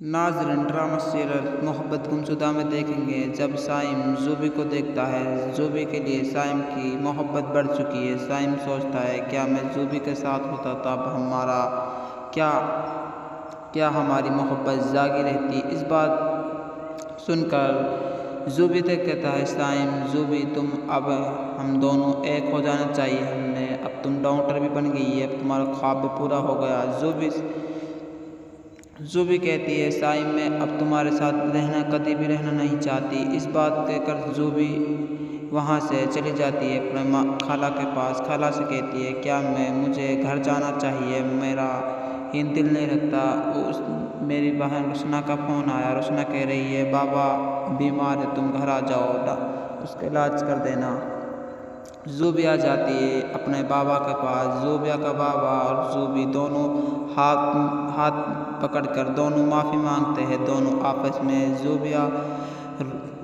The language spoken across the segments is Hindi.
नाज़रीन, ड्रामा सीरियल मोहब्बत गुमशुदा में देखेंगे जब साइम ज़ूबी को देखता है। ज़ूबी के लिए साइम की मोहब्बत बढ़ चुकी है। साइम सोचता है, क्या मैं ज़ूबी के साथ होता तब हमारा क्या क्या हमारी मोहब्बत जागी रहती। इस बात सुनकर ज़ूबी से कहता है साइम, ज़ूबी तुम अब हम दोनों एक हो जाना चाहिए हमने। अब तुम डॉक्टर भी बन गई है, अब तुम्हारा ख्वाब भी पूरा हो गया। ज़ूबी कहती है साइम, मैं अब तुम्हारे साथ रहना कभी भी रहना नहीं चाहती। इस बात कहकर ज़ूबी वहाँ से चली जाती है अपने खाला के पास। खाला से कहती है, क्या मुझे घर जाना चाहिए, मेरा ही दिल नहीं रखता। मेरी बहन रुसना का फ़ोन आया। रुसना कह रही है बाबा बीमार है, तुम घर आ जाओ, उसका इलाज कर देना। ज़ूबी आ जाती है अपने बाबा के पास। ज़ूबिया का बाबा और ज़ूबी दोनों हाथ पकड़कर दोनों माफ़ी मांगते हैं। दोनों आपस में ज़ूबिया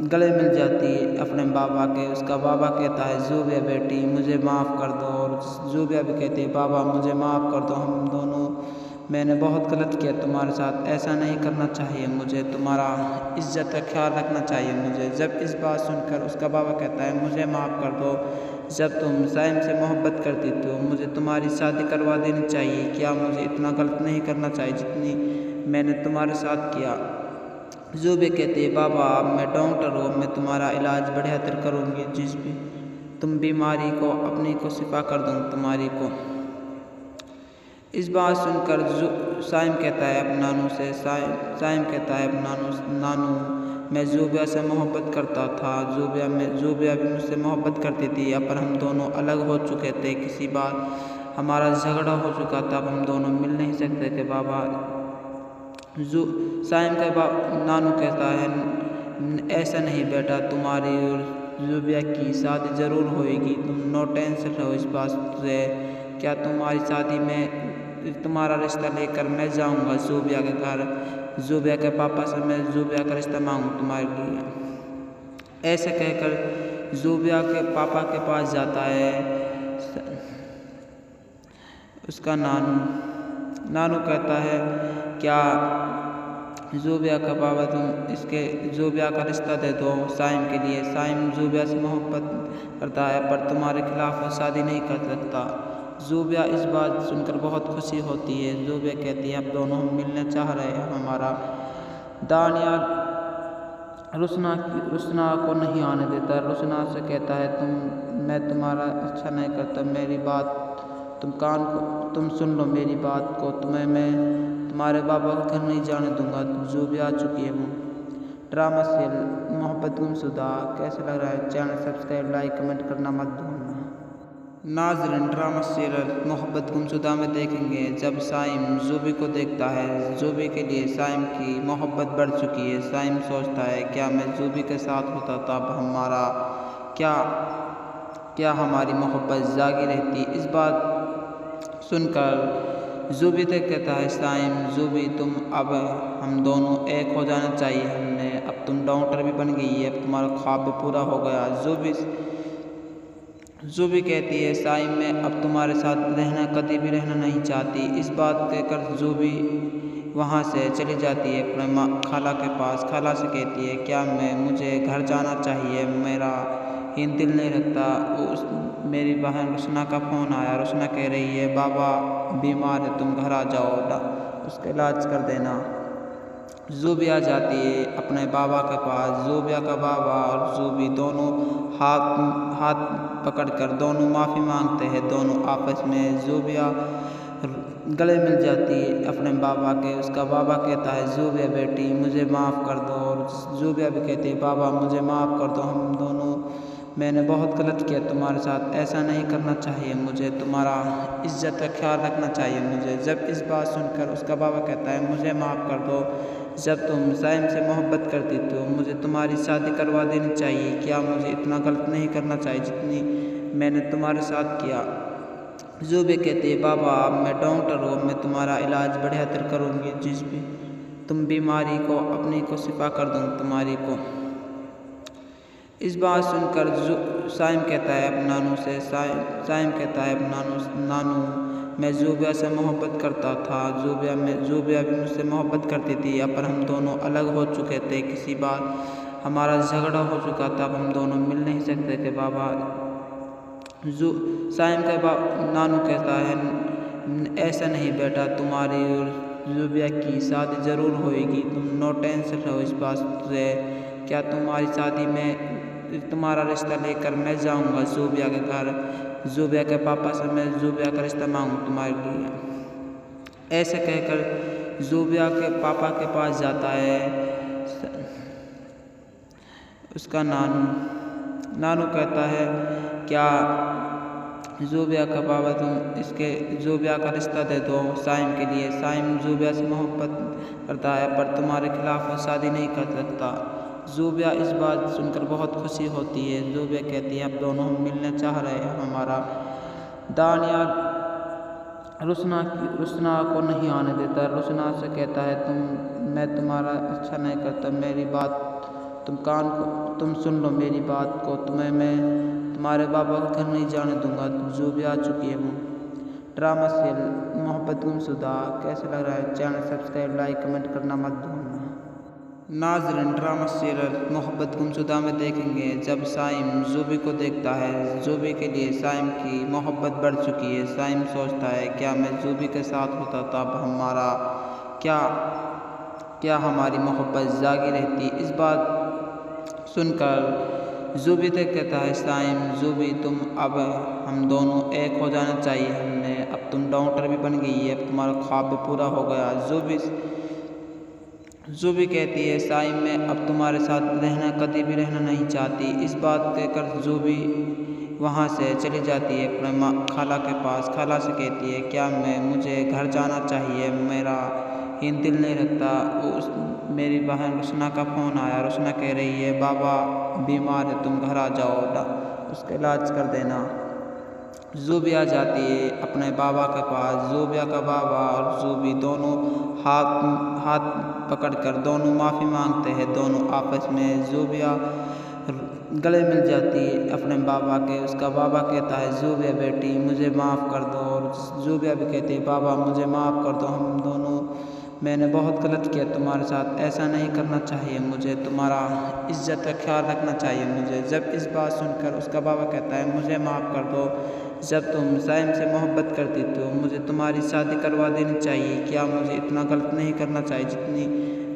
गले मिल जाती है अपने बाबा के। उसका बाबा कहता है, ज़ूबिया बेटी मुझे माफ़ कर दो। और ज़ूबिया भी कहती है, बाबा मुझे माफ़ कर दो, हम दोनों मैंने बहुत गलत किया तुम्हारे साथ, ऐसा नहीं करना चाहिए मुझे, तुम्हारा इज्जत का ख्याल रखना चाहिए मुझे। जब इस बात सुनकर उसका बाबा कहता है, मुझे माफ़ कर दो, जब तुम साइम से मोहब्बत करती तो मुझे तुम्हारी शादी करवा देनी चाहिए। क्या मुझे इतना गलत नहीं करना चाहिए जितनी मैंने तुम्हारे साथ किया। ज़ूबी कहती है, बाबा अब मैं डॉक्टर हूँ, मैं तुम्हारा इलाज बेहतर करूँगी, जिस भी तुम बीमारी को अपनी को शिफा कर दूँ तुम्हारी को। इस बात सुनकर साइम कहता है अब नानू से, साइम कहता है अब नानू मैं ज़ूबिया से मोहब्बत करता था। ज़ूबिया भी मुझसे मोहब्बत करती थी, अब पर हम दोनों अलग हो चुके थे। किसी बात हमारा झगड़ा हो चुका था, अब हम दोनों मिल नहीं सकते थे बाबा। साइम के नानू कहता है, ऐसा नहीं बेटा, तुम्हारी और ज़ूबिया की शादी ज़रूर होएगी, तुम नो टेंशन रहो इस बात से। क्या तुम्हारी शादी में तुम्हारा रिश्ता लेकर मैं जाऊंगा ज़ूबिया के घर। ज़ूबिया के पापा से मैं ज़ूबिया का रिश्ता मांगूँ तुम्हारे लिए। ऐसे कहकर ज़ूबिया के पापा के पास जाता है उसका नानू कहता है, क्या ज़ूबिया का पापा तुम इसके ज़ूबिया का रिश्ता दे दो साइम के लिए। साइम ज़ूबिया से मोहब्बत करता है, पर तुम्हारे खिलाफ वो शादी नहीं कर सकता। ज़ूबिया इस बात सुनकर बहुत खुशी होती है। ज़ूबिया कहती है, अब दोनों हम मिलना चाह रहे हैं। हमारा दानिया रुसना को नहीं आने देता। रुसना से कहता है, मैं तुम्हारा अच्छा नहीं करता, मेरी बात तुम सुन लो मेरी बात को, तुम्हें मैं तुम्हारे बाबा को घर नहीं जाने दूंगा। ज़ूबिया आ चुकी है वो। ड्रामा सीरियल मोहब्बत गुमशुदा कैसे लग रहा है, चैनल सब्सक्राइब लाइक कमेंट करना मत भूलना। नाज़रीन, ड्रामा सीरियल मोहब्बत गुमशुदा में देखेंगे जब साइम ज़ूबी को देखता है। ज़ूबी के लिए साइम की मोहब्बत बढ़ चुकी है। साइम सोचता है, क्या मैं ज़ूबी के साथ होता तब हमारा क्या हमारी मोहब्बत जागी रहती। इस बात सुनकर ज़ूबी से कहता है साइम, ज़ूबी तुम अब हम दोनों एक हो जाना चाहिए हमने। अब तुम डॉक्टर भी बन गई है, अब तुम्हारा ख्वाब भी पूरा हो गया। ज़ूबी कहती है साइम, मैं अब तुम्हारे साथ रहना कभी भी रहना नहीं चाहती। इस बात कहकर ज़ूबी वहाँ से चली जाती है अपने खाला के पास। खाला से कहती है, क्या मुझे घर जाना चाहिए, मेरा ही दिल नहीं रखता। मेरी बहन रुसना का फ़ोन आया। रुसना कह रही है बाबा बीमार है, तुम घर आ जाओ, उसका इलाज कर देना। ज़ूबी आ जाती है अपने बाबा के पास। ज़ूबिया का बाबा और ज़ूबी दोनों हाथ पकड़कर दोनों माफ़ी मांगते हैं। दोनों आपस में ज़ूबिया गले मिल जाती है अपने बाबा के। उसका बाबा कहता है, ज़ूबिया बेटी मुझे माफ़ कर दो। और ज़ूबिया भी कहती है, बाबा मुझे माफ़ कर दो, हम दोनों मैंने बहुत गलत किया तुम्हारे साथ, ऐसा नहीं करना चाहिए मुझे, तुम्हारा इज्जत का ख्याल रखना चाहिए मुझे। जब इस बात सुनकर उसका बाबा कहता है, मुझे माफ़ कर दो, जब तुम साइम से मोहब्बत करती तो मुझे तुम्हारी शादी करवा देनी चाहिए। क्या मुझे इतना गलत नहीं करना चाहिए जितनी मैंने तुम्हारे साथ किया। ज़ूबी कहती है, बाबा अब मैं डॉक्टर हूँ, मैं तुम्हारा इलाज बेहतर करूँगी, जिस भी तुम बीमारी को अपनी को शिफा कर दूँ तुम्हारी को। इस बात सुनकर साइम कहता है अब नानू से, साइम कहता है अब नानू मैं ज़ूबिया से मोहब्बत करता था, ज़ूबिया भी मुझसे मोहब्बत करती थी। अब पर हम दोनों अलग हो चुके थे, किसी बात हमारा झगड़ा हो चुका था, अब हम दोनों मिल नहीं सकते थे। बाबा साइम के नानू कहता है, ऐसा नहीं बेटा, तुम्हारी और ज़ूबिया की शादी ज़रूर होएगी, तुम नो टेंशन रहो इस बात से। क्या तुम्हारी शादी में तुम्हारा रिश्ता लेकर मैं जाऊंगा ज़ूबिया के घर, ज़ूबिया के पापा से मैं ज़ूबिया का रिश्ता मांगूँ तुम्हारे लिए। ऐसे कहकर ज़ूबिया के पापा के पास जाता है उसका नानू कहता है, क्या ज़ूबिया का पापा तुम इसके ज़ूबिया का रिश्ता दे दो साइम के लिए। साइम ज़ूबिया से मोहब्बत करता है पर तुम्हारे खिलाफ वो शादी नहीं कर सकता। ज़ूबिया इस बात सुनकर बहुत खुशी होती है। ज़ूबिया कहती है, अब दोनों हम मिलना चाह रहे हैं। हमारा दानिया रुसना को नहीं आने देता। रुसना से कहता है, मैं तुम्हारा अच्छा नहीं करता, मेरी बात तुम सुन लो मेरी बात को, तुम्हें मैं तुम्हारे बाबा का घर नहीं जाने दूंगा। ज़ूबिया आ चुकी है वो। ड्रामा सीरियल मोहब्बत गुमशुदा कैसे लग रहा है? चैनल सब्सक्राइब, लाइक, कमेंट करना मत भूलना। नाज़रीन, ड्रामा सीरियल मोहब्बत गुमशुदा में देखेंगे जब साइम ज़ूबी को देखता है। ज़ूबी के लिए साइम की मोहब्बत बढ़ चुकी है। साइम सोचता है, क्या मैं ज़ूबी के साथ होता तब हमारा क्या हमारी मोहब्बत जागी रहती। इस बात सुनकर ज़ूबी तक कहता है, साइम ज़ूबी तुम अब हम दोनों एक हो जाना चाहिए हमने। अब तुम डॉक्टर भी बन गई है, अब तुम्हारा ख्वाब भी पूरा हो गया। ज़ूबी कहती है, साइम मैं अब तुम्हारे साथ कभी भी रहना नहीं चाहती। इस बात कहकर ज़ूबी वहाँ से चली जाती है अपने खाला के पास। खाला से कहती है, क्या मुझे घर जाना चाहिए, मेरा ही दिल नहीं रखता। मेरी बहन रुसना का फ़ोन आया। रुसना कह रही है, बाबा बीमार है, तुम घर आ जाओ, उसका इलाज कर देना। ज़ूबी आ जाती है अपने बाबा के पास। ज़ूबिया का बाबा और ज़ूबी दोनों हाथ पकड़कर दोनों माफ़ी मांगते हैं। दोनों आपस में ज़ूबिया गले मिल जाती है अपने बाबा के। उसका बाबा कहता है, ज़ूबिया बेटी मुझे माफ़ कर दो। और ज़ूबिया भी कहती है, बाबा मुझे माफ़ कर दो, हम दोनों मैंने बहुत गलत किया तुम्हारे साथ, ऐसा नहीं करना चाहिए मुझे, तुम्हारा इज्जत का ख्याल रखना चाहिए मुझे। जब इस बात सुनकर उसका बाबा कहता है, मुझे माफ़ कर दो, जब तुम साइम से मोहब्बत करती तो मुझे तुम्हारी शादी करवा देनी चाहिए। क्या मुझे इतना गलत नहीं करना चाहिए जितनी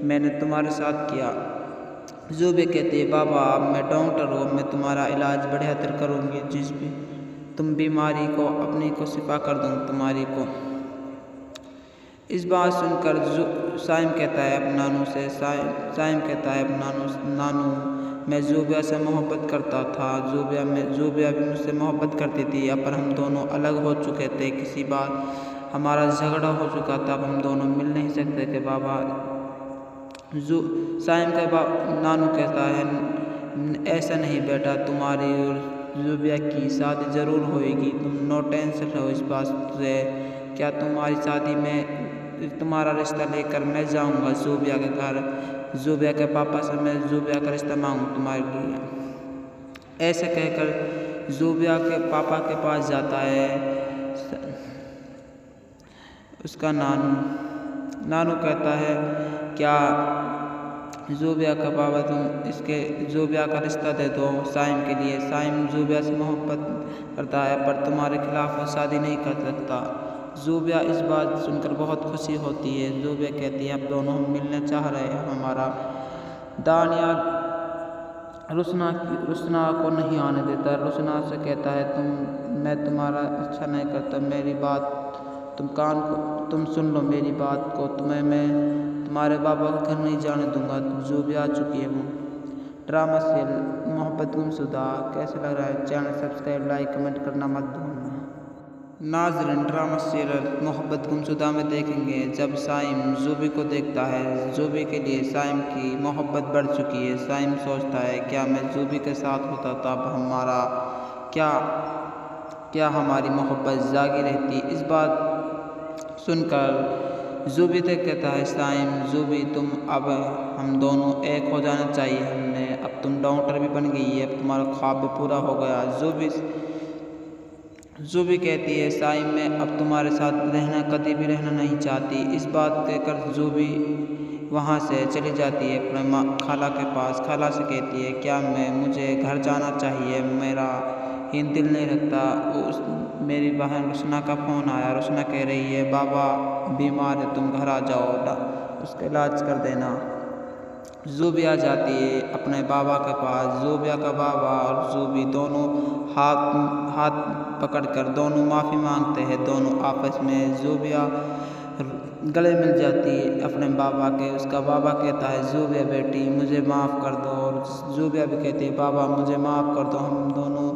मैंने तुम्हारे साथ किया। ज़ूबी कहती है, बाबा अब मैं डॉक्टर हूँ, मैं तुम्हारा इलाज बेहतर करूँगी, जिस भी तुम बीमारी को अपनी को शिफा कर दूँ तुम्हारी को। इस बात सुनकर साइम कहता है अपने नानू से, साइम कहता है अपने नानू मैं ज़ूबिया से मोहब्बत करता था, ज़ूबिया भी मुझसे मोहब्बत करती थी। अब पर हम दोनों अलग हो चुके थे, किसी बात हमारा झगड़ा हो चुका था, अब हम दोनों मिल नहीं सकते थे। बाबा साइम का नानू कहता है, ऐसा नहीं बेटा, तुम्हारी और ज़ूबिया की शादी ज़रूर होएगी, तुम नो टेंशन रहो इस बात से। क्या तुम्हारी शादी में तुम्हारा रिश्ता लेकर मैं जाऊंगा ज़ूबिया के घर, ज़ूबिया के पापा से मैं ज़ूबिया का रिश्ता मांगूँ तुम्हारे लिए। ऐसे कहकर ज़ूबिया के पापा के पास जाता है उसका नानू कहता है, क्या ज़ूबिया का पापा तुम इसके ज़ूबिया का रिश्ता दे दो साइम के लिए। साइम ज़ूबिया से मोहब्बत करता है पर तुम्हारे खिलाफ वो शादी नहीं कर सकता। ज़ूबिया इस बात सुनकर बहुत खुशी होती है। ज़ूबिया कहती है, अब दोनों हम मिलना चाह रहे हैं। हमारा दानिया रुसना को नहीं आने देता। रुसना से कहता है, मैं तुम्हारा अच्छा नहीं करता, मेरी बात तुम सुन लो मेरी बात को, तुम्हें मैं तुम्हारे बाबा का घर नहीं जाने दूंगा। ज़ूबिया आ चुकी है वो। ड्रामा सीरियल मोहब्बत गुमशुदा कैसे लग रहा है? चैनल सब्सक्राइब, लाइक, कमेंट करना मत भूलना। नाज़रीन, ड्रामा सीरियल मोहब्बत गुमशुदा में देखेंगे जब साइम ज़ूबी को देखता है। ज़ूबी के लिए साइम की मोहब्बत बढ़ चुकी है। साइम सोचता है, क्या मैं ज़ूबी के साथ होता तब हमारा क्या हमारी मोहब्बत जागी रहती। इस बात सुनकर ज़ूबी तक कहता है, साइम ज़ूबी तुम अब हम दोनों एक हो जाना चाहिए हमने। अब तुम डॉक्टर भी बन गई है, अब तुम्हारा ख्वाब भी पूरा हो गया। ज़ूबी कहती है साइम मैं अब तुम्हारे साथ रहना कभी भी रहना नहीं चाहती। इस बात कहकर ज़ूबी वहाँ से चली जाती है अपने खाला के पास। खाला से कहती है क्या मुझे घर जाना चाहिए, मेरा ही दिल नहीं रखता। मेरी बहन रुसना का फ़ोन आया। रुसना कह रही है बाबा बीमार है, तुम घर आ जाओ, उसका इलाज कर देना। ज़ूबी आ जाती है अपने बाबा के पास। ज़ूबिया का बाबा और ज़ूबी दोनों हाथ पकड़कर दोनों माफ़ी मांगते हैं। दोनों आपस में ज़ूबिया गले मिल जाती है अपने बाबा के। उसका बाबा कहता है ज़ूबिया बेटी मुझे माफ़ कर दो, और ज़ूबिया भी कहती है बाबा मुझे माफ़ कर दो, हम दोनों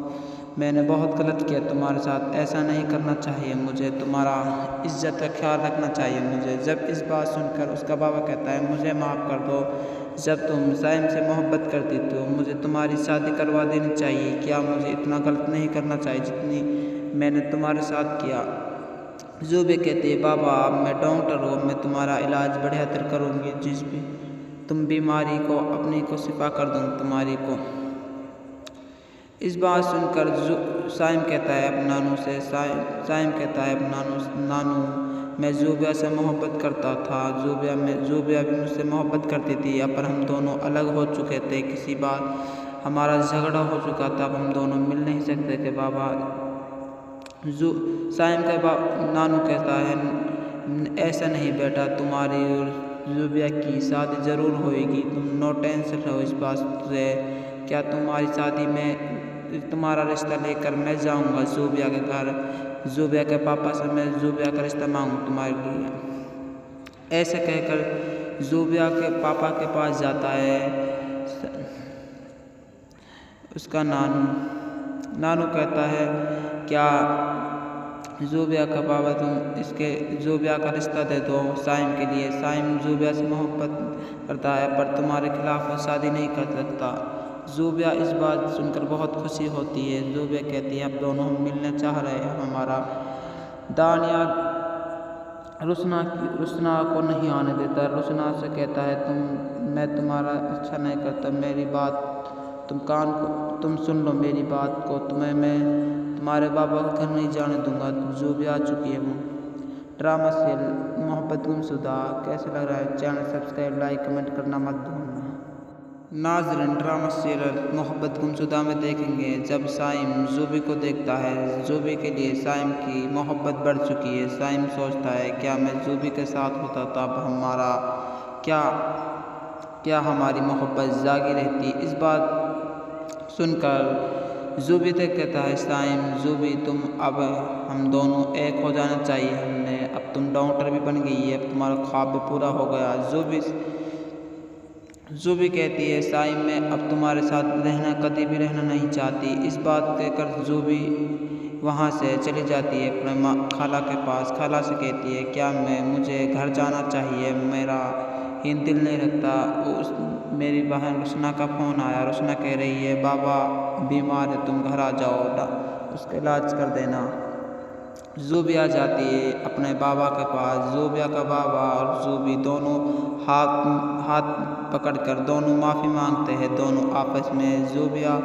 मैंने बहुत गलत किया तुम्हारे साथ, ऐसा नहीं करना चाहिए, मुझे तुम्हारा इज्जत का ख्याल रखना चाहिए मुझे। जब इस बात सुनकर उसका बाबा कहता है मुझे माफ़ कर दो, जब तुम साइम से मोहब्बत करती तो मुझे तुम्हारी शादी करवा देनी चाहिए, क्या मुझे इतना गलत नहीं करना चाहिए जितनी मैंने तुम्हारे साथ किया। ज़ूबी कहती है बाबा अब मैं डॉक्टर हूँ, मैं तुम्हारा इलाज बेहतर करूँगी, जिस भी तुम बीमारी को अपनी को शिफा कर दूँ तुम्हारी को। इस बात सुनकर साइम कहता है अब नानू से साइम कहता है अब नानू मैं ज़ूबिया से मोहब्बत करता था, ज़ूबिया भी मुझसे मोहब्बत करती थी, अब पर हम दोनों अलग हो चुके थे, किसी बात हमारा झगड़ा हो चुका था, अब हम दोनों मिल नहीं सकते थे बाबा। साइम के नानू कहता है ऐसा नहीं बेटा, तुम्हारी और ज़ूबिया की शादी ज़रूर होएगी, तुम नो टेंशन रहो इस बात से। क्या तुम्हारी शादी में तुम्हारा रिश्ता लेकर मैं जाऊंगा ज़ूबिया के घर, ज़ूबिया के पापा से मैं ज़ूबिया का रिश्ता मांगूँ तुम्हारे लिए। ऐसे कहकर ज़ूबिया के पापा के पास जाता है उसका नानू कहता है क्या ज़ूबिया का बाबा तुम इसके ज़ूबिया का रिश्ता दे दो साइम के लिए। साइम ज़ूबिया से मोहब्बत करता है पर तुम्हारे खिलाफ वो शादी नहीं कर सकता। ज़ूबिया इस बात सुनकर बहुत खुशी होती है। ज़ूबिया कहती है अब दोनों हम मिलना चाह रहे हैं। हमारा दानिया रुसना को नहीं आने देता। रुसना से कहता है मैं तुम्हारा अच्छा नहीं करता, मेरी बात तुम सुन लो मेरी बात को, तुम्हें मैं तुम्हारे बाबा को घर नहीं जाने दूंगा। ज़ूबिया आ चुकी है वो। ड्रामा सीरियल मोहब्बत गुमशुदा कैसे लग रहा है, चैनल सब्सक्राइब लाइक कमेंट करना मत भूलना। नाज़रीन ड्रामा सीरियल मोहब्बत गुमशुदा में देखेंगे जब साइम ज़ूबी को देखता है, ज़ूबी के लिए साइम की मोहब्बत बढ़ चुकी है। साइम सोचता है क्या मैं ज़ूबी के साथ होता तब हमारा क्या हमारी मोहब्बत जागी रहती। इस बात सुनकर ज़ूबी से कहता है साइम ज़ूबी तुम अब हम दोनों एक हो जाना चाहिए हमने, अब तुम डॉक्टर भी बन गई है, अब तुम्हारा ख्वाब भी पूरा हो गया। ज़ूबी कहती है साइम मैं अब तुम्हारे साथ रहना कभी भी रहना नहीं चाहती। इस बात कहकर ज़ूबी वहाँ से चली जाती है अपने खाला के पास। खाला से कहती है क्या मुझे घर जाना चाहिए, मेरा ही दिल नहीं रखता। मेरी बहन रुसना का फ़ोन आया। रुसना कह रही है बाबा बीमार है, तुम घर आ जाओ, उसका इलाज कर देना। ज़ूबी आ जाती है अपने बाबा के पास। ज़ूबिया का बाबा और ज़ूबी दोनों हाथ पकड़कर दोनों माफ़ी मांगते हैं। दोनों आपस में ज़ूबिया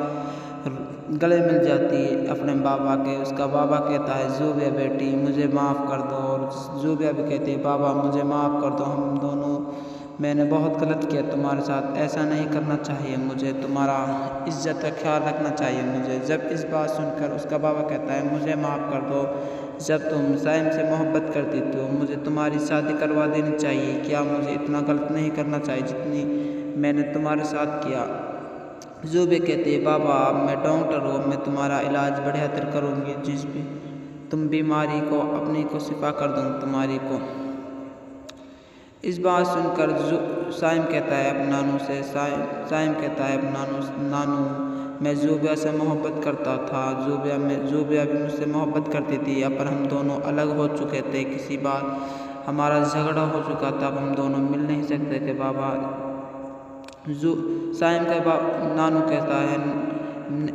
गले मिल जाती है अपने बाबा के। उसका बाबा कहता है ज़ूबिया बेटी मुझे माफ़ कर दो, और ज़ूबिया भी कहती है बाबा मुझे माफ़ कर दो, हम दोनों मैंने बहुत गलत किया तुम्हारे साथ, ऐसा नहीं करना चाहिए, मुझे तुम्हारा इज्जत का ख्याल रखना चाहिए मुझे। जब इस बात सुनकर उसका बाबा कहता है मुझे माफ़ कर दो, जब तुम साइम से मोहब्बत करती तो मुझे तुम्हारी शादी करवा देनी चाहिए, क्या मुझे इतना गलत नहीं करना चाहिए जितनी मैंने तुम्हारे साथ किया। ज़ूबी कहती है बाबा अब मैं डॉक्टर हूँ, मैं तुम्हारा इलाज बेहतर करूँगी, जिस भी तुम बीमारी को अपनी को शिफा कर दूँ तुम्हारी को। इस बात सुनकर साइम कहता है अब नानू से साइम कहता है अब नानू मैं ज़ूबिया से मोहब्बत करता था, ज़ूबिया भी मुझसे मोहब्बत करती थी, अब पर हम दोनों अलग हो चुके थे, किसी बात हमारा झगड़ा हो चुका था, अब हम दोनों मिल नहीं सकते थे बाबा। साइम का नानू कहता है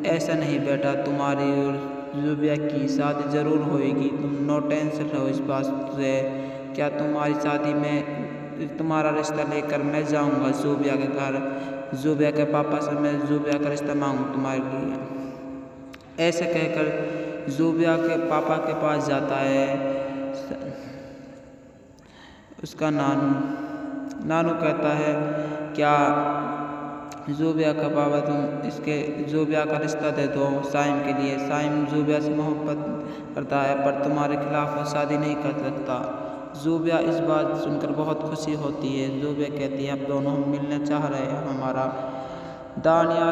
ऐसा नहीं बेटा, तुम्हारी और ज़ूबिया की शादी ज़रूर होएगी, तुम नो टेंशन रहो इस बात से। क्या तुम्हारी शादी में तुम्हारा रिश्ता लेकर मैं जाऊंगा ज़ूबिया के घर, ज़ूबिया के पापा से मैं ज़ूबिया का रिश्ता मांगूँ तुम्हारे लिए। ऐसे कहकर ज़ूबिया के पापा के पास जाता है। उसका नानू कहता है, क्या ज़ूबिया का पापा तुम इसके ज़ूबिया का रिश्ता दे दो साइम के लिए। साइम ज़ूबिया से मोहब्बत करता है पर तुम्हारे खिलाफ वो शादी नहीं कर सकता। ज़ूबिया इस बात सुनकर बहुत खुशी होती है। ज़ूबिया कहती है, अब दोनों हम मिलना चाह रहे हैं। हमारा दानिया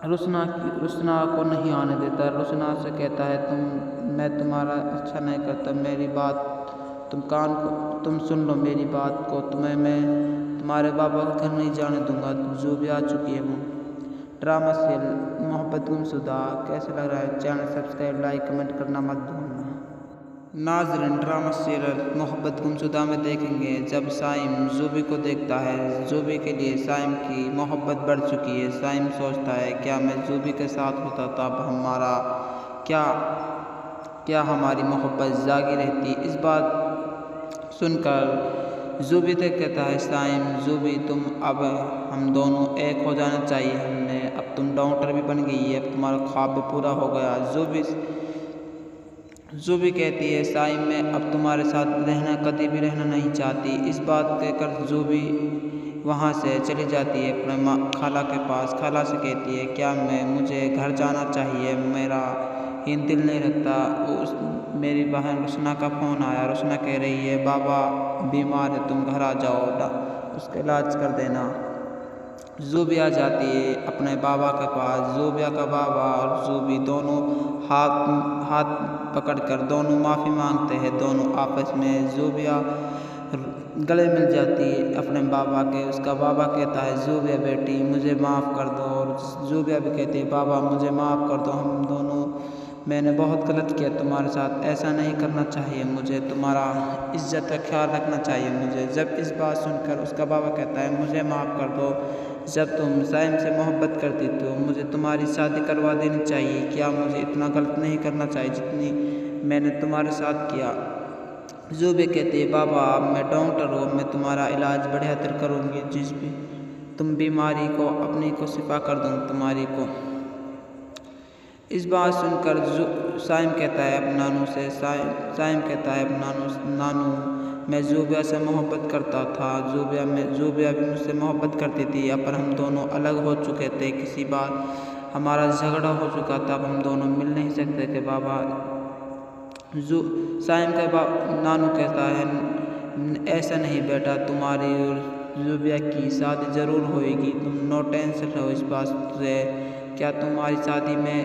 रुसना को नहीं आने देता। रुसना से कहता है, मैं तुम्हारा अच्छा नहीं करता, मेरी बात तुम सुन लो मेरी बात को, तुम्हें मैं तुम्हारे बाबा का घर नहीं जाने दूंगा। ज़ूबिया आ चुकी है वो। ड्रामा सीरियल मोहब्बत गुमशुदा कैसे लग रहा है? चैनल सब्सक्राइब, लाइक, कमेंट करना मत भूलना। नाज़रीन, ड्रामा सीरियल मोहब्बत गुमशुदा में देखेंगे जब साइम ज़ूबी को देखता है। ज़ूबी के लिए साइम की मोहब्बत बढ़ चुकी है। साइम सोचता है, क्या मैं ज़ूबी के साथ होता तब हमारा क्या हमारी मोहब्बत जागी रहती। इस बात सुनकर ज़ूबी से कहता है साइम, ज़ूबी तुम अब हम दोनों एक हो जाना चाहिए हमने। अब तुम डॉक्टर भी बन गई है, अब तुम्हारा ख्वाब भी पूरा हो गया। ज़ूबी कहती है, साइम मैं अब तुम्हारे साथ कभी भी रहना नहीं चाहती। इस बात कहकर ज़ूबी वहाँ से चली जाती है अपने खाला के पास। खाला से कहती है, क्या मुझे घर जाना चाहिए, मेरा ही दिल नहीं रखता। मेरी बहन रुसना का फ़ोन आया। रुसना कह रही है, बाबा बीमार है, तुम घर आ जाओ, उसका इलाज कर देना। ज़ूबी आ जाती है अपने बाबा के पास। ज़ूबिया का बाबा और ज़ूबी दोनों हाथ पकड़कर दोनों माफ़ी मांगते हैं। दोनों आपस में ज़ूबिया गले मिल जाती है अपने बाबा के। उसका बाबा कहता है, ज़ूबिया बेटी मुझे माफ़ कर दो। और ज़ूबिया भी कहती है, बाबा मुझे माफ़ कर दो, हम दोनों मैंने बहुत गलत किया तुम्हारे साथ, ऐसा नहीं करना चाहिए मुझे, तुम्हारा इज्जत का ख्याल रखना चाहिए मुझे। जब इस बात सुनकर उसका बाबा कहता है, मुझे माफ़ कर दो, जब तुम साइम से मोहब्बत करती तो मुझे तुम्हारी शादी करवा देनी चाहिए। क्या मुझे इतना गलत नहीं करना चाहिए जितनी मैंने तुम्हारे साथ किया। ज़ूबी कहती है, बाबा अब मैं डॉक्टर हूँ, मैं तुम्हारा इलाज बेहतर करूँगी, जिस भी तुम बीमारी को अपनी को शिफा कर दूँ तुम्हारी को। इस बात सुनकर साइम कहता है अपने नानू से, साइम कहता है अपने नानू मैं ज़ूबिया से मोहब्बत करता था, ज़ूबिया भी मुझसे मोहब्बत करती थी, अब पर हम दोनों अलग हो चुके थे, किसी बात हमारा झगड़ा हो चुका था, अब हम दोनों मिल नहीं सकते थे। बाबा साइम का नानू कहता है, ऐसा नहीं बेटा, तुम्हारी और ज़ूबिया की शादी ज़रूर होएगी, तुम नो टेंशन रहो इस बात से। क्या तुम्हारी शादी में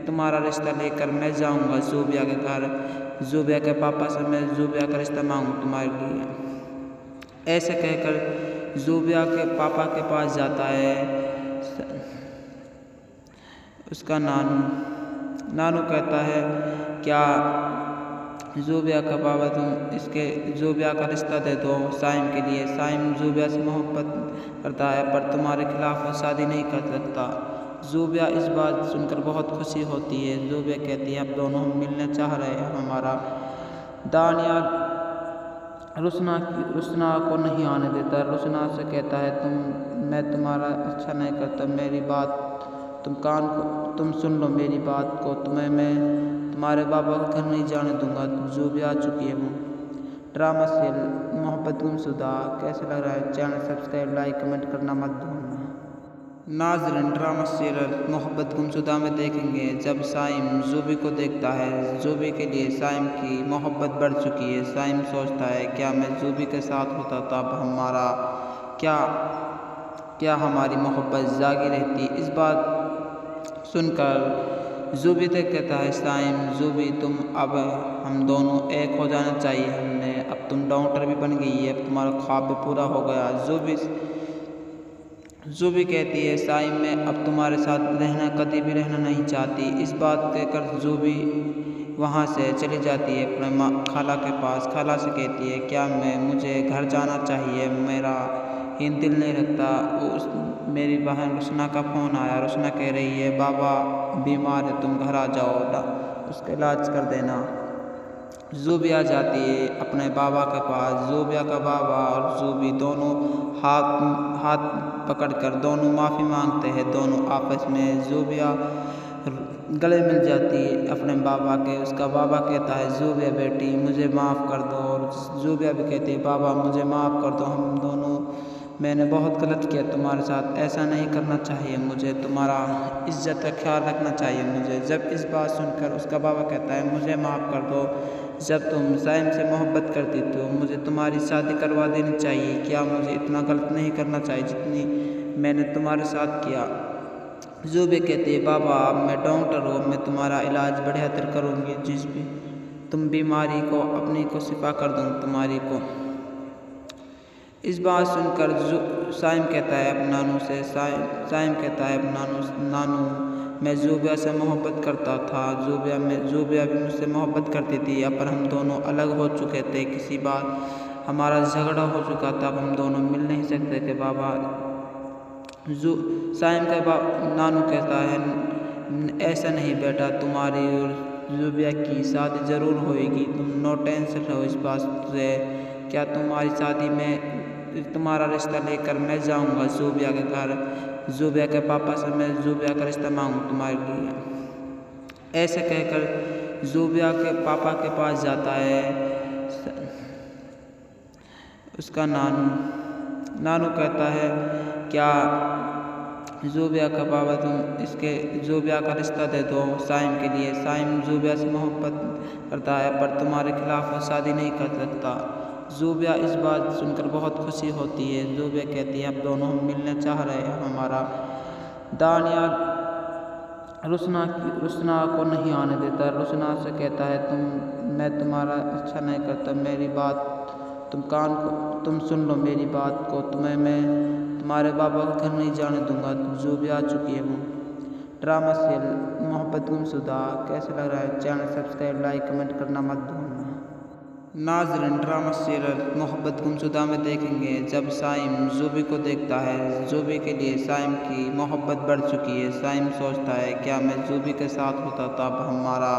तुम्हारा रिश्ता लेकर मैं जाऊंगा ज़ूबिया के घर, ज़ूबिया के पापा से मैं ज़ूबिया का रिश्ता मांगूँ तुम्हारे लिए। ऐसे कहकर ज़ूबिया के पापा के पास जाता है। उसका नानू कहता है, क्या ज़ूबिया का पापा तुम इसके ज़ूबिया का रिश्ता दे दो साइम के लिए। साइम ज़ूबिया से मोहब्बत करता है पर तुम्हारे खिलाफ वो शादी नहीं कर सकता। ज़ूबिया इस बात सुनकर बहुत खुशी होती है। ज़ूबिया कहती है, अब दोनों हम मिलना चाह रहे हैं। हमारा दानिया रुसना को नहीं आने देता। रुसना से कहता है, मैं तुम्हारा अच्छा नहीं करता, मेरी बात तुम सुन लो मेरी बात को, तुम्हें मैं तुम्हारे बाबा का घर नहीं जाने दूंगा। ज़ूबिया आ चुकी है वो। ड्रामा सीरियल मोहब्बत गुमशुदा कैसे लग रहा है? चैनल सब्सक्राइब, लाइक, कमेंट करना मत भूलना। नाज़रीन, ड्रामा सीरियल मोहब्बत गुमशुदा में देखेंगे जब साइम ज़ूबी को देखता है। ज़ूबी के लिए साइम की मोहब्बत बढ़ चुकी है। साइम सोचता है, क्या मैं ज़ूबी के साथ होता तब हमारा क्या हमारी मोहब्बत जागी रहती। इस बात सुनकर ज़ूबी से कहता है साइम, ज़ूबी तुम अब हम दोनों एक हो जाना चाहिए हमने। अब तुम डॉक्टर भी बन गई है, अब तुम्हारा ख्वाब भी पूरा हो गया। ज़ूबी कहती है, साइम मैं अब तुम्हारे साथ कभी भी रहना नहीं चाहती। इस बात कहकर ज़ूबी वहाँ से चली जाती है अपने खाला के पास। खाला से कहती है, क्या मुझे घर जाना चाहिए, मेरा ही दिल नहीं रखता। मेरी बहन रुसना का फ़ोन आया। रुसना कह रही है, बाबा बीमार है, तुम घर आ जाओ, उसका इलाज कर देना। ज़ूबी आ जाती है अपने बाबा के पास। ज़ूबिया का बाबा और ज़ूबी दोनों हाथ पकड़कर दोनों माफ़ी मांगते हैं। दोनों आपस में ज़ूबिया गले मिल जाती है अपने बाबा के। उसका बाबा कहता है ज़ूबिया बेटी मुझे माफ़ कर दो, और ज़ूबिया भी कहती है बाबा मुझे माफ़ कर दो, हम दोनों मैंने बहुत गलत किया तुम्हारे साथ, ऐसा नहीं करना चाहिए, मुझे तुम्हारा इज्जत का ख्याल रखना चाहिए मुझे। जब इस बात सुनकर उसका बाबा कहता है मुझे माफ़ कर दो, जब तुम साइम से मोहब्बत करती तो मुझे तुम्हारी शादी करवा देनी चाहिए, क्या मुझे इतना गलत नहीं करना चाहिए जितनी मैंने तुम्हारे साथ किया। ज़ूबिया कहती है बाबा अब मैं डॉक्टर हूँ, मैं तुम्हारा इलाज बेहतर करूँगी, जिस भी तुम बीमारी को अपनी को शिफा कर दूँ तुम्हारी को। इस बात सुनकर साइम कहता है अपने नानू से, साइम कहता है अपने नानू मैं ज़ूबिया से मोहब्बत करता था, ज़ूबिया भी मुझसे मोहब्बत करती थी, अब पर हम दोनों अलग हो चुके थे, किसी बात हमारा झगड़ा हो चुका था, अब हम दोनों मिल नहीं सकते थे बाबा। साइम का नानू कहता है ऐसा नहीं बेटा, तुम्हारी और ज़ूबिया की शादी ज़रूर होएगी, तुम नो टेंशन रहो इस बात से, क्या तुम्हारी शादी में तुम्हारा रिश्ता लेकर मैं जाऊंगा ज़ूबिया के घर, ज़ूबिया के पापा से मैं ज़ूबिया का रिश्ता मांगूँ तुम्हारे लिए। ऐसे कहकर ज़ूबिया के पापा के पास जाता है उसका नानू कहता है क्या ज़ूबिया का बाबा तुम इसके ज़ूबिया का रिश्ता दे दो साइम के लिए, साइम ज़ूबिया से मोहब्बत करता है पर तुम्हारे खिलाफ वो शादी नहीं कर सकता। ज़ूबिया इस बात सुनकर बहुत खुशी होती है, ज़ूबिया कहती है अब दोनों हम मिलना चाह रहे हैं। हमारा दानियाल रुसना को नहीं आने देता, रुसना से कहता है मैं तुम्हारा अच्छा नहीं करता, मेरी बात तुम सुन लो मेरी बात को, तुम्हें मैं तुम्हारे बाबा को घर नहीं जाने दूंगा, ज़ूबिया आ चुकी है वो। ड्रामा सीरियल मोहब्बत गुमशुदा कैसे लग रहा है, चैनल सब्सक्राइब लाइक कमेंट करना मत भूलना। नाज़रीन ड्रामा सीरियल मोहब्बत गुमशुदा में देखेंगे जब साइम ज़ूबी को देखता है, ज़ूबी के लिए साइम की मोहब्बत बढ़ चुकी है। साइम सोचता है क्या मैं ज़ूबी के साथ होता तब हमारा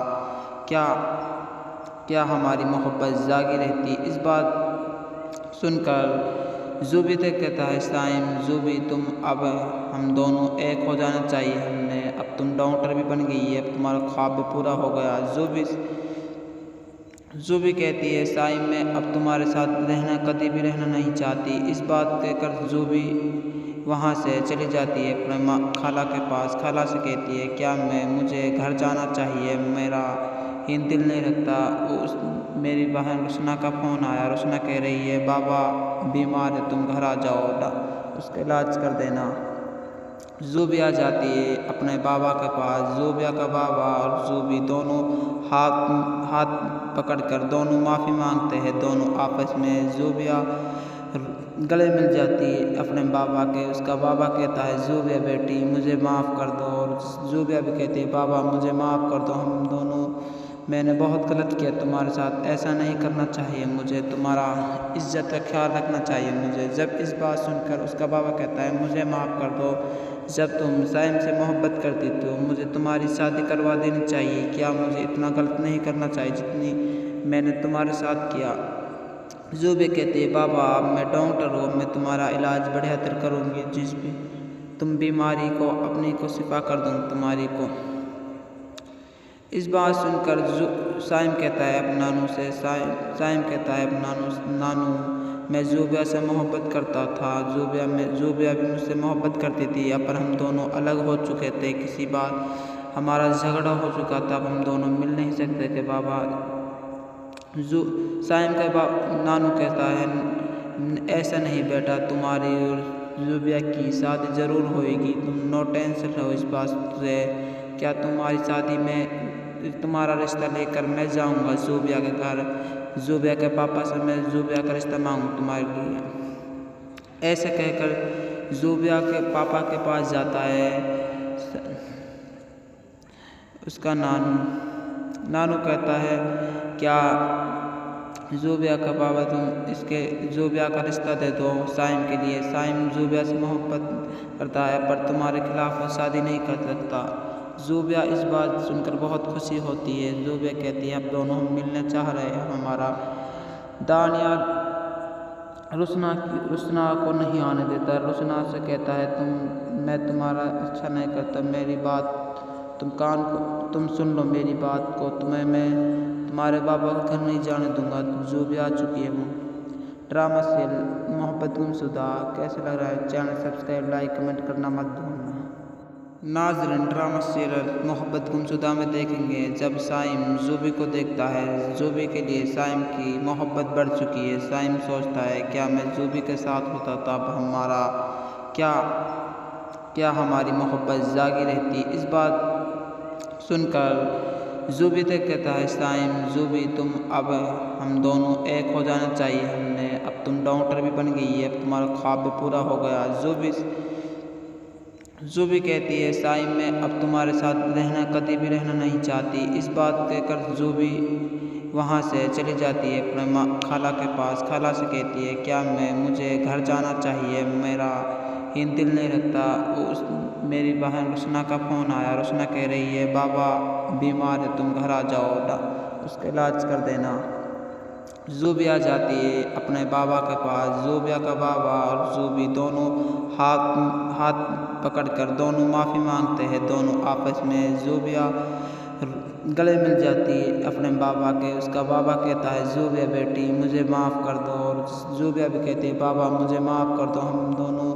क्या हमारी मोहब्बत जागी रहती। इस बात सुनकर ज़ूबी से कहता है साइम ज़ूबी तुम अब हम दोनों एक हो जाना चाहिए, हमने अब तुम डॉक्टर भी बन गई है, अब तुम्हारा ख्वाब भी पूरा हो गया। ज़ूबी कहती है साइम मैं अब तुम्हारे साथ कभी भी रहना नहीं चाहती। इस बात कहकर ज़ूबी वहाँ से चली जाती है अपने खाला के पास। खाला से कहती है क्या मुझे घर जाना चाहिए, मेरा ही दिल नहीं रखता। मेरी बहन रुसना का फ़ोन आया, रुसना कह रही है बाबा बीमार है तुम घर आ जाओ, उसका इलाज कर देना। ज़ूबी आ जाती है अपने बाबा के पास। ज़ूबिया का बाबा और ज़ूबी दोनों हाथ पकड़कर दोनों माफ़ी मांगते हैं, दोनों आपस में। ज़ूबिया गले मिल जाती है अपने बाबा के। उसका बाबा कहता है ज़ूबिया बेटी मुझे माफ़ कर दो, और ज़ूबिया भी कहती है बाबा मुझे माफ़ कर दो, हम दोनों मैंने बहुत गलत किया तुम्हारे साथ, ऐसा नहीं करना चाहिए, मुझे तुम्हारा इज्जत का ख्याल रखना चाहिए मुझे। जब इस बात सुनकर उसका बाबा कहता है मुझे माफ़ कर दो, जब तुम साइम से मोहब्बत करती तो मुझे तुम्हारी शादी करवा देनी चाहिए, क्या मुझे इतना गलत नहीं करना चाहिए जितनी मैंने तुम्हारे साथ किया। ज़ूबी कहती है बाबा अब मैं डॉक्टर हूँ, मैं तुम्हारा इलाज बेहतर करूँगी, जिस भी तुम बीमारी को अपनी को शिफा कर दूँ तुम्हारी को। इस बात सुनकर साइम कहता है अपने नानू से, साइम कहता है अपने नानू मैं ज़ूबिया से मोहब्बत करता था, ज़ूबिया भी मुझसे मोहब्बत करती थी, अब पर हम दोनों अलग हो चुके थे, किसी बात हमारा झगड़ा हो चुका था, अब हम दोनों मिल नहीं सकते थे बाबा। साइम का नानू कहता है ऐसा नहीं बेटा, तुम्हारी और ज़ूबिया की शादी ज़रूर होएगी, तुम नो टेंशन रहो इस बात से, क्या तुम्हारी शादी में तुम्हारा रिश्ता लेकर मैं जाऊंगा ज़ूबिया के घर, ज़ूबिया के पापा से मैं ज़ूबिया का रिश्ता मांगूँ तुम्हारे लिए। ऐसे कहकर ज़ूबिया के पापा के पास जाता है उसका नानू कहता है क्या ज़ूबिया का बाबा तुम इसके ज़ूबिया का रिश्ता दे दो साइम के लिए, साइम ज़ूबिया से मोहब्बत करता है पर तुम्हारे खिलाफ वो शादी नहीं कर सकता। ज़ूबिया इस बात सुनकर बहुत खुशी होती है। ज़ूबिया कहती है अब दोनों हम मिलना चाह रहे हैं। हमारा दानियाल रुसना को नहीं आने देता, रुसना से कहता है मैं तुम्हारा अच्छा नहीं करता, मेरी बात तुम सुन लो मेरी बात को, तुम्हें मैं तुम्हारे बाबा को घर नहीं जाने दूंगा। जो भी आ चुकी है वो ड्रामा सीरियल मोहब्बत गुमशुदा कैसे लग रहा है? चैनल सब्सक्राइब, लाइक, कमेंट करना मत भूलना। नाज़रीन, ड्रामा सीरियल मोहब्बत गुमशुदा में देखेंगे जब साइम जूबी को देखता है। जूबी के लिए साइम की मोहब्बत बढ़ चुकी है। साइम सोचता है, क्या मैं जूबी के साथ होता तब हमारा क्या हमारी मोहब्बत जागी रहती। इस बात सुनकर जूबी से कहता है साइम, जूबी तुम अब हम दोनों एक हो जाना चाहिए। अब तुम डॉक्टर भी बन गई है, अब तुम्हारा ख्वाब भी पूरा हो गया। जूबी कहती है साइम, मैं अब तुम्हारे साथ कभी भी रहना नहीं चाहती। इस बात कहकर जूबी वहाँ से चली जाती है अपने खाला के पास। खाला से कहती है, क्या मुझे घर जाना चाहिए, मेरा ही दिल नहीं रखता। मेरी बहन रुसना का फ़ोन आया। रुसना कह रही है, बाबा बीमार है, तुम घर आ जाओ, उसका इलाज कर देना। जूबी आ जाती है अपने बाबा के पास। जूबिया का बाबा और जूबी दोनों हाथ पकड़कर दोनों माफ़ी मांगते हैं। दोनों आपस में जूबिया गले मिल जाती है अपने बाबा के। उसका बाबा कहता है, जूबिया बेटी मुझे माफ़ कर दो। और जूबिया भी कहती है, बाबा मुझे माफ़ कर दो, हम दोनों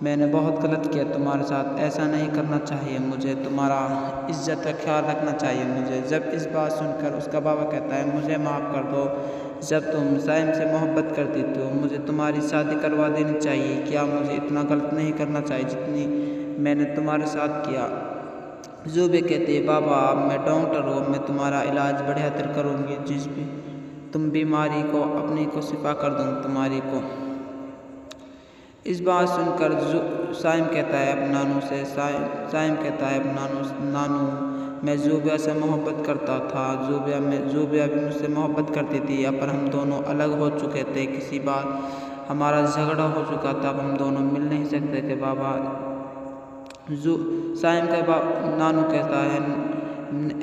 मैंने बहुत गलत किया तुम्हारे साथ, ऐसा नहीं करना चाहिए मुझे, तुम्हारा इज्जत का ख्याल रखना चाहिए मुझे। जब इस बात सुनकर उसका बाबा कहता है, मुझे माफ़ कर दो, जब तुम साइम से मोहब्बत करती तो मुझे तुम्हारी शादी करवा देनी चाहिए। क्या मुझे इतना गलत नहीं करना चाहिए जितनी मैंने तुम्हारे साथ किया। जूबी कहती है, बाबा अब मैं डॉक्टर हूँ, मैं तुम्हारा इलाज बढ़िया तर करूँगी, जिस भी तुम बीमारी को अपनी को शिफा कर दूँ तुम्हारी को। इस बात सुनकर साइम कहता है अपने नानू से, साइम कहता है अपने नानू मैं जूबिया से मोहब्बत करता था। जूबिया भी मुझसे मोहब्बत करती थी, अब पर हम दोनों अलग हो चुके थे। किसी बात हमारा झगड़ा हो चुका था, अब हम दोनों मिल नहीं सकते थे। बाबा साइम का नानू कहता है,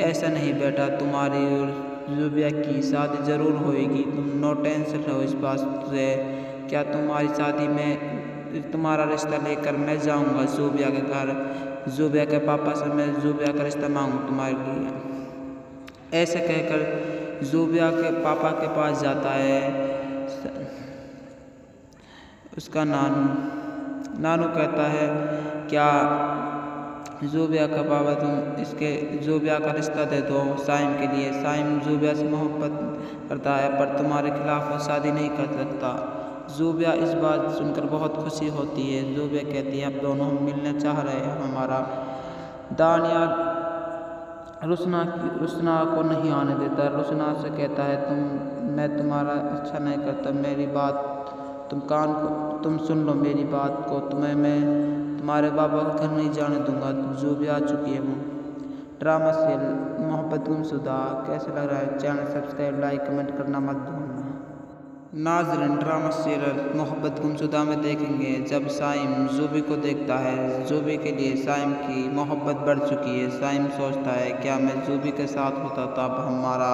ऐसा नहीं बेटा, तुम्हारी और जूबिया की शादी ज़रूर होएगी, तुम नो टेंशन रहो इस बात से। क्या तुम्हारी शादी में तुम्हारा रिश्ता लेकर मैं जाऊंगा जूबिया के घर। जूबिया के पापा से मैं जूबिया का रिश्ता मांगूँ तुम्हारे लिए। ऐसे कहकर जूबिया के पापा के पास जाता है उसका नानू कहता है, क्या जूबिया का पापा तुम जूबिया का रिश्ता दे दो साइम के लिए। साइम जूबिया से मोहब्बत करता है, पर तुम्हारे खिलाफ वो शादी नहीं कर सकता। जूबिया इस बात सुनकर बहुत खुशी होती है। जूबिया कहती है, अब दोनों हम मिलने चाह रहे हैं। हमारा दानिया रुसना को नहीं आने देता। रुसना से कहता है, मैं तुम्हारा अच्छा नहीं करता, मेरी बात तुम सुन लो मेरी बात को, तुम्हें मैं तुम्हारे बाबा को घर नहीं जाने दूंगा। जूबिया आ चुकी है वो ड्रामा सीरियल मोहब्बत गुमशुदा कैसे लग रहा है? चैनल सब्सक्राइब, लाइक, कमेंट करना मत भूलना। नाज़रीन, ड्रामा सीरियल मोहब्बत गुमशुदा में देखेंगे जब साइम जूबी को देखता है। जूबी के लिए साइम की मोहब्बत बढ़ चुकी है। साइम सोचता है, क्या मैं जूबी के साथ होता तब हमारा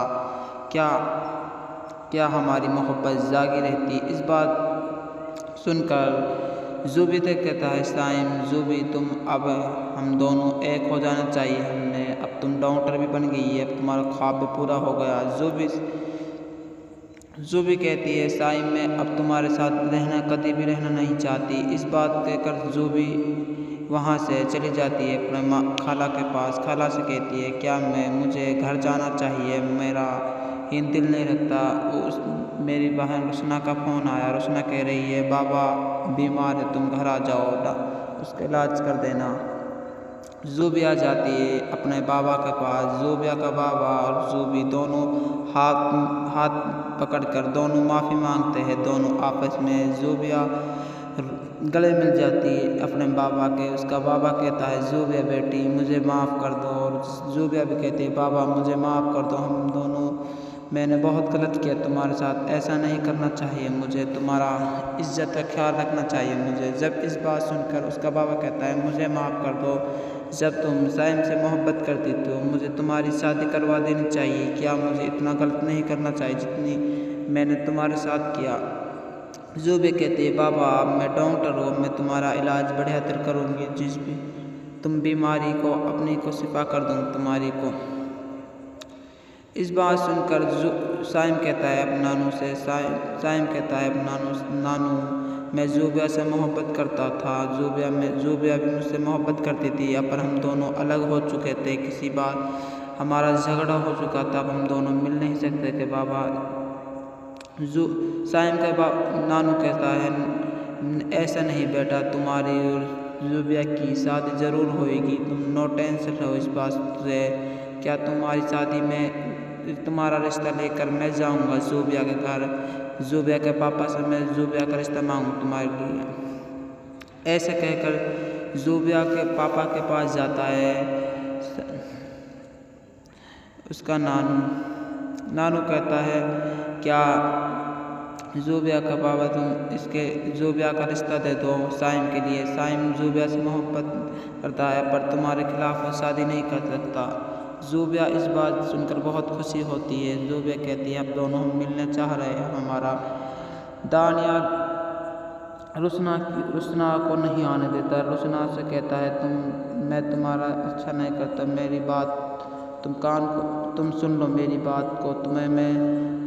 क्या हमारी मोहब्बत जागी रहती। इस बात सुनकर जूबी से कहता है साइम, जूबी तुम अब हम दोनों एक हो जाना चाहिए। अब तुम डॉक्टर भी बन गई है, अब तुम्हारा ख्वाब भी पूरा हो गया। जूबी कहती है, साइम मैं अब तुम्हारे साथ कभी भी रहना नहीं चाहती। इस बात कहकर जूबी वहाँ से चली जाती है अपने खाला के पास। खाला से कहती है, क्या मुझे घर जाना चाहिए, मेरा ही दिल नहीं रखता। मेरी बहन रुसना का फ़ोन आया। रुसना कह रही है, बाबा बीमार है, तुम घर आ जाओ, उसका इलाज कर देना। जूबी आ जाती है अपने बाबा के पास। जूबिया का बाबा और जूबी दोनों हाथ पकड़कर दोनों माफ़ी मांगते हैं। दोनों आपस में जूबिया गले मिल जाती है अपने बाबा के। उसका बाबा कहता है, जूबिया बेटी मुझे माफ़ कर दो। और जूबिया भी कहती है, बाबा मुझे माफ़ कर दो, हम दोनों मैंने बहुत गलत किया तुम्हारे साथ, ऐसा नहीं करना चाहिए मुझे, तुम्हारा इज्जत का ख्याल रखना चाहिए मुझे। जब इस बात सुनकर उसका बाबा कहता है, मुझे माफ़ कर दो, जब तुम साइम से मोहब्बत करती तो मुझे तुम्हारी शादी करवा देनी चाहिए। क्या मुझे इतना गलत नहीं करना चाहिए जितनी मैंने तुम्हारे साथ किया। जूबी कहती है, बाबा अब मैं डॉक्टर हूँ, मैं तुम्हारा इलाज बढ़िया तर करूँगी, जिस भी तुम बीमारी को अपनी को शिफा कर दूँ तुम्हारी को। इस बात सुनकर साइम कहता है अब नानू से साइम कहता है अब नानू मैं ज़ूबिया से मोहब्बत करता था। ज़ूबिया भी मुझसे मोहब्बत करती थी। अब पर हम दोनों अलग हो चुके थे। किसी बात हमारा झगड़ा हो चुका था। अब हम दोनों मिल नहीं सकते थे बाबा। साइम के नानू कहता है ऐसा नहीं बेटा, तुम्हारी और ज़ूबिया की शादी ज़रूर होएगी। तुम नो टेंशन रहो इस बात से। क्या तुम्हारी शादी में तुम्हारा रिश्ता लेकर मैं जाऊंगा ज़ूबिया के घर। ज़ूबिया के पापा से मैं ज़ूबिया का रिश्ता मांगूँ तुम्हारे लिए। ऐसे कहकर ज़ूबिया के पापा के पास जाता है उसका नानू कहता है क्या ज़ूबिया का पापा तुम इसके ज़ूबिया का रिश्ता दे दो साइम के लिए। साइम ज़ूबिया से मोहब्बत करता है पर तुम्हारे खिलाफ वो शादी नहीं कर सकता। ज़ूबिया इस बात सुनकर बहुत खुशी होती है। ज़ूबिया कहती है अब दोनों हम मिलने चाह रहे हैं। हमारा दानियाल रुसना को नहीं आने देता। रुसना से कहता है मैं तुम्हारा अच्छा नहीं करता, मेरी बात तुम सुन लो मेरी बात को। तुम्हें मैं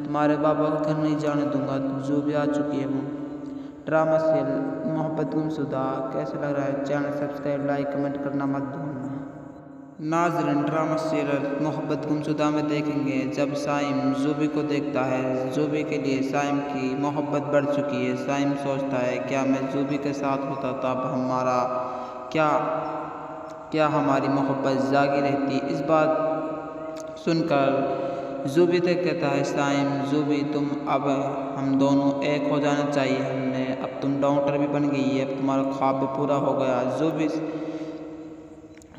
तुम्हारे बाबा को घर नहीं जाने दूंगा। ज़ूबिया आ चुकी है वो। ड्रामा सीरियल मोहब्बत गुमशुदा कैसे लग रहा है? चैनल सब्सक्राइब लाइक कमेंट करना मत भूलना। नाज़रीन, ड्रामा सीरियल मोहब्बत गुमशुदा में देखेंगे जब साइम ज़ूबी को देखता है। ज़ूबी के लिए साइम की मोहब्बत बढ़ चुकी है। साइम सोचता है क्या मैं ज़ूबी के साथ होता तब हमारा क्या हमारी मोहब्बत जागी रहती। इस बात सुनकर ज़ूबी से कहता है साइम ज़ूबी तुम अब हम दोनों एक हो जाना चाहिए हमने। अब तुम डॉक्टर भी बन गई है, अब तुम्हारा ख्वाब भी पूरा हो गया।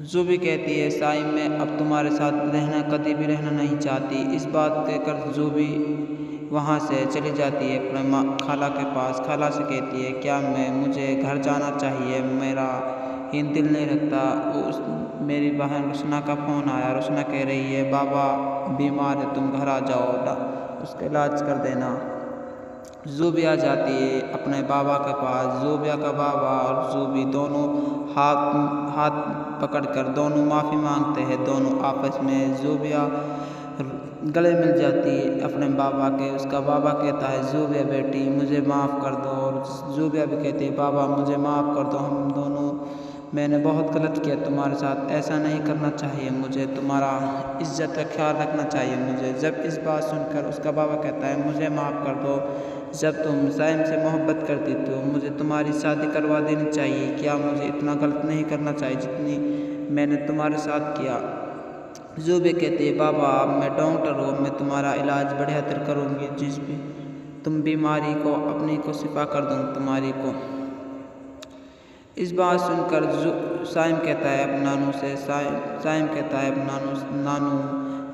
ज़ूबी कहती है साइम मैं अब तुम्हारे साथ कभी भी रहना नहीं चाहती। इस बात कहकर ज़ूबी वहाँ से चली जाती है अपने खाला के पास। खाला से कहती है क्या मुझे घर जाना चाहिए, मेरा ही दिल नहीं रखता। मेरी बहन रुसना का फ़ोन आया। रुसना कह रही है बाबा बीमार है, तुम घर आ जाओ, उसका इलाज कर देना। ज़ूबी आ जाती है अपने बाबा के पास। ज़ूबिया का बाबा और ज़ूबी दोनों हाथ पकड़कर दोनों माफ़ी मांगते हैं दोनों आपस में। ज़ूबिया गले मिल जाती है अपने बाबा के। उसका बाबा कहता है ज़ूबिया बेटी मुझे माफ़ कर दो। और ज़ूबिया भी कहती है बाबा मुझे माफ़ कर दो, हम दोनों मैंने बहुत गलत किया तुम्हारे साथ, ऐसा नहीं करना चाहिए मुझे, तुम्हारा इज्जत का ख्याल रखना चाहिए मुझे। जब इस बात सुनकर उसका बाबा कहता है मुझे माफ़ कर दो, जब तुम साइम से मोहब्बत करती तो मुझे तुम्हारी शादी करवा देनी चाहिए। क्या मुझे इतना गलत नहीं करना चाहिए जितनी मैंने तुम्हारे साथ किया। ज़ूबी कहती है बाबा अब मैं डॉक्टर हूँ, मैं तुम्हारा इलाज बेहतर करूँगी, जिस भी तुम बीमारी को अपनी को शिफा कर दूँ तुम्हारी को। इस बात सुनकर साइम कहता है अब नानू से साइम कहता है अब नानू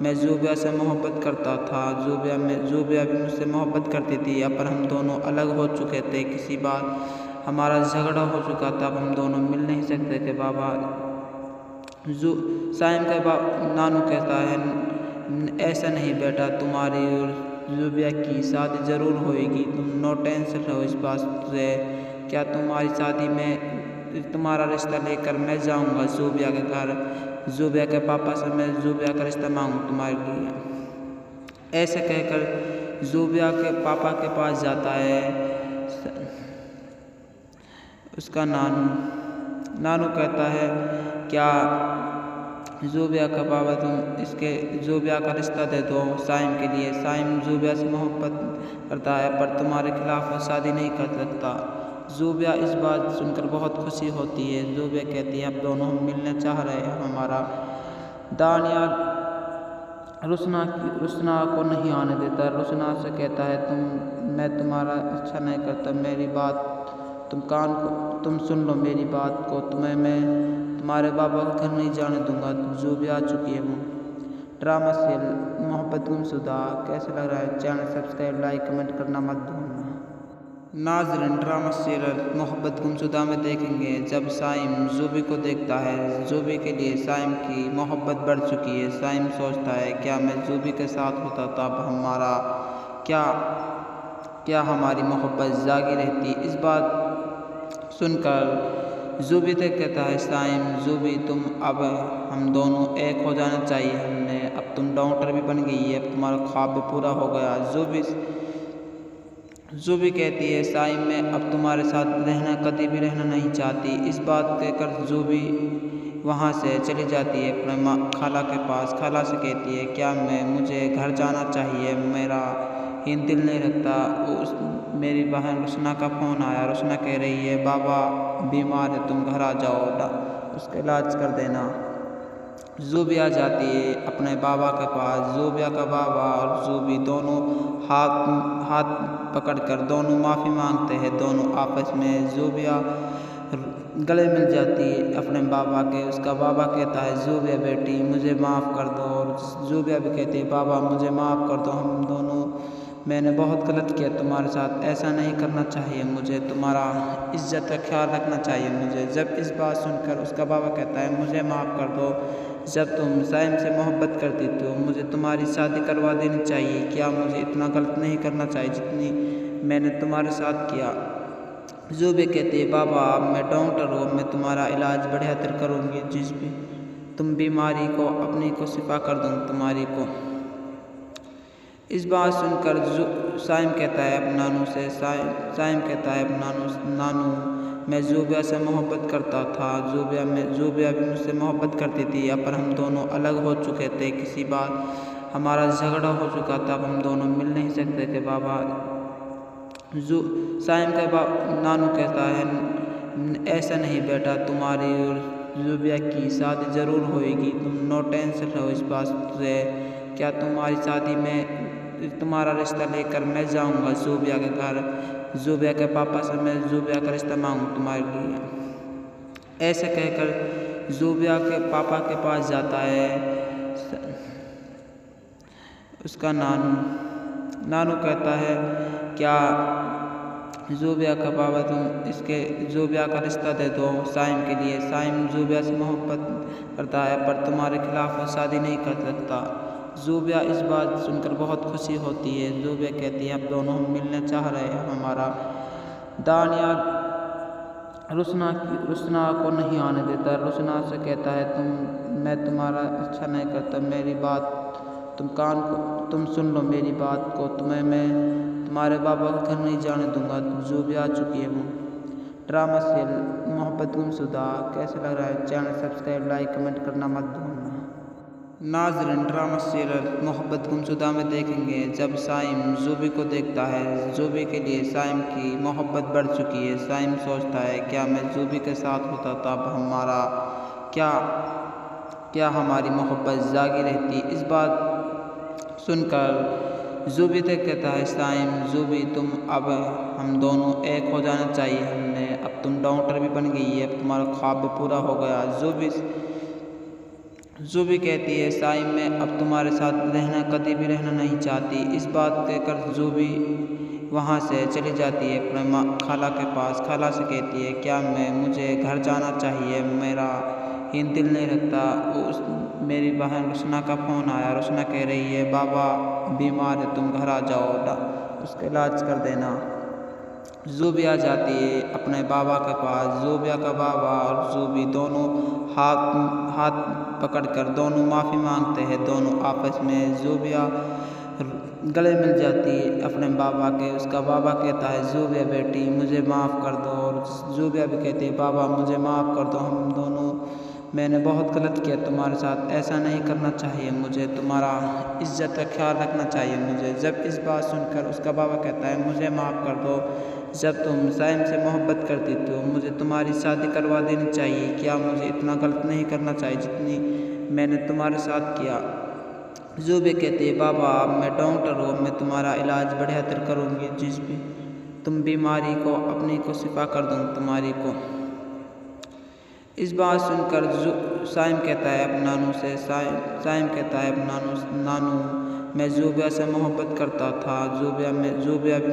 मैं ज़ूबिया से मोहब्बत करता था। ज़ूबिया भी मुझसे मोहब्बत करती थी। अब पर हम दोनों अलग हो चुके थे। किसी बात हमारा झगड़ा हो चुका था। अब हम दोनों मिल नहीं सकते थे बाबा। साइम के नानू कहता है ऐसा नहीं बेटा, तुम्हारी और ज़ूबिया की शादी ज़रूर होएगी। तुम नो टेंशन रहो इस बात से। क्या तुम्हारी शादी में तुम्हारा रिश्ता लेकर मैं जाऊंगा ज़ूबिया के घर। ज़ूबिया के पापा से मैं ज़ूबिया का रिश्ता मांगूँ तुम्हारे लिए। ऐसे कहकर ज़ूबिया के पापा के पास जाता है उसका नानू कहता है क्या ज़ूबिया का पापा तुम इसके ज़ूबिया का रिश्ता दे दो साइम के लिए। साइम ज़ूबिया से मोहब्बत करता है पर तुम्हारे खिलाफ वो शादी नहीं कर सकता। ज़ूबिया इस बात सुनकर बहुत खुशी होती है। ज़ूबिया कहती है अब दोनों हम मिलने चाह रहे हैं। हमारा दानियाल रुसना को नहीं आने देता। रुसना से कहता है मैं तुम्हारा अच्छा नहीं करता, मेरी बात तुम सुन लो मेरी बात को। तुम्हें मैं तुम्हारे बाबा को घर नहीं जाने दूंगा। ज़ूबिया आ चुकी है वो। ड्रामा सीरियल मोहब्बत गुमशुदा कैसे लग रहा है? चैनल सब्सक्राइब लाइक कमेंट करना मत भूलना। नाज़रीन, ड्रामा सीरियल मोहब्बत गुमशुदा में देखेंगे जब साइम ज़ूबी को देखता है। ज़ूबी के लिए साइम की मोहब्बत बढ़ चुकी है। साइम सोचता है क्या मैं ज़ूबी के साथ होता तब हमारा क्या हमारी मोहब्बत जागी रहती। इस बात सुनकर ज़ूबी तक कहता है साइम, ज़ूबी तुम अब हम दोनों एक हो जाना चाहिए हमने, अब तुम डॉक्टर भी बन गई है, अब तुम्हारा ख्वाब भी पूरा हो गया। ज़ूबी कहती है साइम मैं अब तुम्हारे साथ रहना कभी भी रहना नहीं चाहती। इस बात कहकर ज़ूबी वहाँ से चली जाती है अपने खाला के पास। खाला से कहती है क्या मुझे घर जाना चाहिए, मेरा ही दिल नहीं रखता। मेरी बहन रुसना का फ़ोन आया, रुसना कह रही है बाबा बीमार है, तुम घर आ जाओ, उसका इलाज कर देना। ज़ूबी आ जाती है अपने बाबा के पास। ज़ूबिया का बाबा और ज़ूबी दोनों हाथ पकड़कर दोनों माफ़ी मांगते हैं, दोनों आपस में। ज़ूबिया गले मिल जाती है अपने बाबा के। उसका बाबा कहता है ज़ूबिया बेटी मुझे माफ़ कर दो, और ज़ूबिया भी कहती है बाबा मुझे माफ़ कर दो, हम दोनों मैंने बहुत गलत किया तुम्हारे साथ, ऐसा नहीं करना चाहिए मुझे, तुम्हारा इज्जत का ख्याल रखना चाहिए मुझे। जब इस बात सुनकर उसका बाबा कहता है मुझे माफ़ कर दो, जब तुम साइम से मोहब्बत करती तो मुझे तुम्हारी शादी करवा देनी चाहिए, क्या मुझे इतना गलत नहीं करना चाहिए जितनी मैंने तुम्हारे साथ किया। ज़ूबी कहती है बाबा अब मैं डॉक्टर हूँ, मैं तुम्हारा इलाज बढ़िया तरह करूँगी, जिस भी तुम बीमारी को अपनी को शिफा कर दूँ तुम्हारी को। इस बात सुनकर साइम कहता है अपने नानू से, साइम कहता है अपने नानू मैं ज़ूबिया से मोहब्बत करता था, ज़ूबिया भी मुझसे मोहब्बत करती थी, पर हम दोनों अलग हो चुके थे, किसी बात हमारा झगड़ा हो चुका था, अब हम दोनों मिल नहीं सकते थे बाबा। साइम का नानू कहता है ऐसा नहीं बेटा, तुम्हारी और ज़ूबिया की शादी ज़रूर होएगी, तुम नो टेंशन रहो इस बात से। क्या तुम्हारी शादी में तुम्हारा रिश्ता लेकर मैं जाऊंगा ज़ूबिया के घर, ज़ूबिया के पापा से मैं ज़ूबिया का रिश्ता मांगूँ तुम्हारे लिए। ऐसे कहकर ज़ूबिया के पापा के पास जाता है उसका नानू कहता है क्या ज़ूबिया का पापा तुम इसके ज़ूबिया का रिश्ता दे दो साइम के लिए। साइम ज़ूबिया से मोहब्बत करता है पर तुम्हारे खिलाफ वो शादी नहीं कर सकता। ज़ूबिया इस बात सुनकर बहुत खुशी होती है। ज़ूबिया कहती है अब दोनों हम मिलना चाह रहे हैं। हमारा दानिया रुसना को नहीं आने देता। रुसना से कहता है मैं तुम्हारा अच्छा नहीं करता, मेरी बात तुम सुन लो मेरी बात को, तुम्हें मैं तुम्हारे बाबा का घर नहीं जाने दूंगा। ज़ूबिया आ चुकी है वो। ड्रामा सीरियल मोहब्बत गुमशुदा कैसे लग रहा है, चैनल सब्सक्राइब लाइक कमेंट करना मत भूलना। नाज़रीन ड्रामा सीरियल मोहब्बत गुमशुदा में देखेंगे जब साइम ज़ूबी को देखता है, ज़ूबी के लिए साइम की मोहब्बत बढ़ चुकी है। साइम सोचता है क्या मैं ज़ूबी के साथ होता तब हमारा क्या हमारी मोहब्बत जागी रहती। इस बात सुनकर ज़ूबी तक कहता है साइम ज़ूबी तुम अब हम दोनों एक हो जाना चाहिए हमने, अब तुम डॉक्टर भी बन गई है, अब तुम्हारा ख्वाब भी पूरा हो गया। ज़ूबी कहती है साइम मैं अब तुम्हारे साथ रहना कभी भी रहना नहीं चाहती। इस बात कहकर ज़ूबी वहाँ से चली जाती है अपने खाला के पास। खाला से कहती है क्या मुझे घर जाना चाहिए, मेरा ही दिल नहीं रखता। मेरी बहन रुसना का फ़ोन आया, रुसना कह रही है बाबा बीमार है, तुम घर आ जाओ, उसका इलाज कर देना। ज़ूबी आ जाती है अपने बाबा के पास। ज़ूबिया का बाबा और ज़ूबी दोनों हाथ पकड़कर दोनों माफ़ी मांगते हैं, दोनों आपस में। ज़ूबिया गले मिल जाती है अपने बाबा के। उसका बाबा कहता है ज़ूबिया बेटी मुझे माफ़ कर दो, और ज़ूबिया भी कहती है बाबा मुझे माफ़ कर दो, हम दोनों मैंने बहुत गलत किया तुम्हारे साथ, ऐसा नहीं करना चाहिए मुझे, तुम्हारा इज्जत का ख्याल रखना चाहिए मुझे। जब इस बात सुनकर उसका बाबा कहता है मुझे माफ़ कर दो, जब तुम साइम से मोहब्बत करती तो मुझे तुम्हारी शादी करवा देनी चाहिए, क्या मुझे इतना गलत नहीं करना चाहिए जितनी मैंने तुम्हारे साथ किया। ज़ूबी कहती है बाबा अब मैं डॉक्टर हूँ, मैं तुम्हारा इलाज बढ़िया तरह करूँगी, जिस भी तुम बीमारी को अपनी को शिफा कर दूँ तुम्हारी को। इस बात सुनकर साइम कहता है अपने नानू से, साइम कहता है अपने नानू मैं ज़ूबिया से मोहब्बत करता था, ज़ूबिया भी